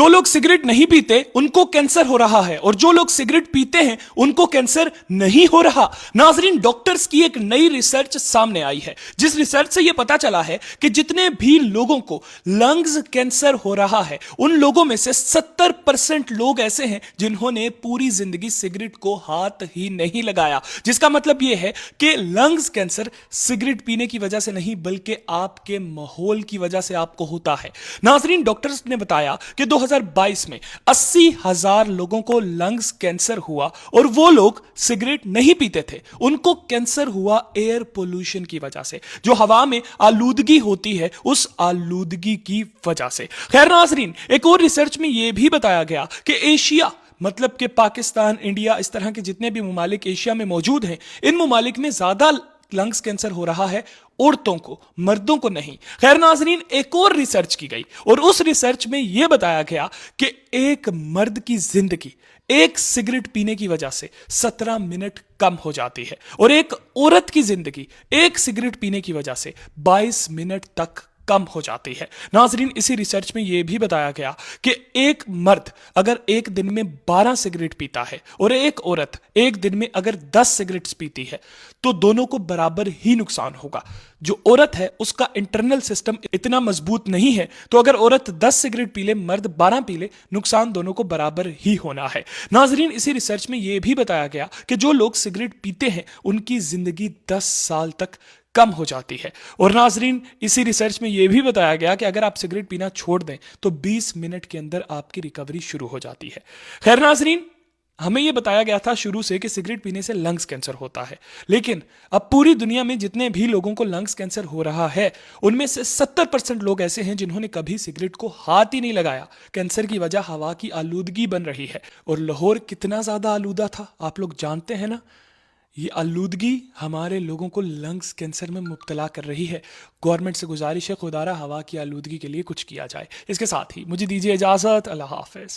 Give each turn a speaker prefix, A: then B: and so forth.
A: जो लोग सिगरेट नहीं पीते उनको कैंसर हो रहा है और जो लोग सिगरेट पीते हैं उनको कैंसर नहीं हो रहा। नाजरीन, डॉक्टर्स की एक नई रिसर्च सामने आई है, जिस रिसर्च से यह पता चला है कि जितने भी लोगों को लंग्स कैंसर हो रहा है उन लोगों में से 70% लोग ऐसे हैं जिन्होंने पूरी जिंदगी सिगरेट को हाथ ही नहीं लगाया। जिसका मतलब यह है कि लंग्स कैंसर सिगरेट पीने की वजह से नहीं बल्कि आपके माहौल की वजह से आपको होता है। नाजरीन, डॉक्टर्स ने बताया कि 2022 में 80,000 लोगों को लंग्स कैंसर हुआ और वो लोग सिगरेट नहीं पीते थे, उनको कैंसर हुआ एयर पोल्यूशन की वजह से। जो हवा में आलूदगी होती है उस आलूदगी की वजह से। खैर नाजरीन, एक और रिसर्च में यह भी बताया गया कि एशिया मतलब कि पाकिस्तान, इंडिया, इस तरह के जितने भी ममालिक एशिया में मौजूद हैं, इन ममालिक में ज्यादा लंग्स कैंसर हो रहा है औरतों को, मर्दों को नहीं। खैर नाजरीन, एक और रिसर्च की गई और उस रिसर्च में यह बताया गया कि एक मर्द की जिंदगी एक सिगरेट पीने की वजह से 17 मिनट कम हो जाती है और एक औरत की जिंदगी एक सिगरेट पीने की वजह से 22 मिनट तक कम हो जाती है। नाजरीन, इसी रिसर्च में यह भी बताया गया कि एक मर्द अगर एक दिन में 12 सिगरेट पीता है और एक औरत एक दिन में अगर 10 सिगरेट्स पीती है तो दोनों को बराबर ही नुकसान होगा। जो औरत है उसका इंटरनल सिस्टम इतना मजबूत नहीं है, तो अगर औरत 10 सिगरेट पी ले, मर्द 12 पी ले, नुकसान दोनों को बराबर ही होना है। नाजरीन, इसी रिसर्च में यह भी बताया गया कि जो लोग सिगरेट पीते हैं उनकी जिंदगी 10 साल तक कम हो जाती है। और नाजरीन, इसी रिसर्च में यह भी बताया गया कि अगर आप सिगरेट पीना छोड़ दें तो 20 मिनट के अंदर आपकी रिकवरी शुरू हो जाती है। खैर नाजरीन, हमें यह बताया गया था शुरू से कि सिगरेट पीने से लंग्स कैंसर होता है, लेकिन अब पूरी दुनिया में जितने भी लोगों को लंग्स कैंसर हो रहा है उनमें से 70% लोग ऐसे हैं जिन्होंने कभी सिगरेट को हाथ ही नहीं लगाया। कैंसर की वजह हवा की आलूदगी बन रही है और लाहौर कितना ज्यादा आलूदा था आप लोग जानते हैं ना। ये आलूदगी हमारे लोगों को लंग्स कैंसर में मुब्तला कर रही है। गवर्नमेंट से गुजारिश है खुदारा हवा की आलूदगी के लिए कुछ किया जाए। इसके साथ ही मुझे दीजिए इजाजत। अल्लाह हाफिज।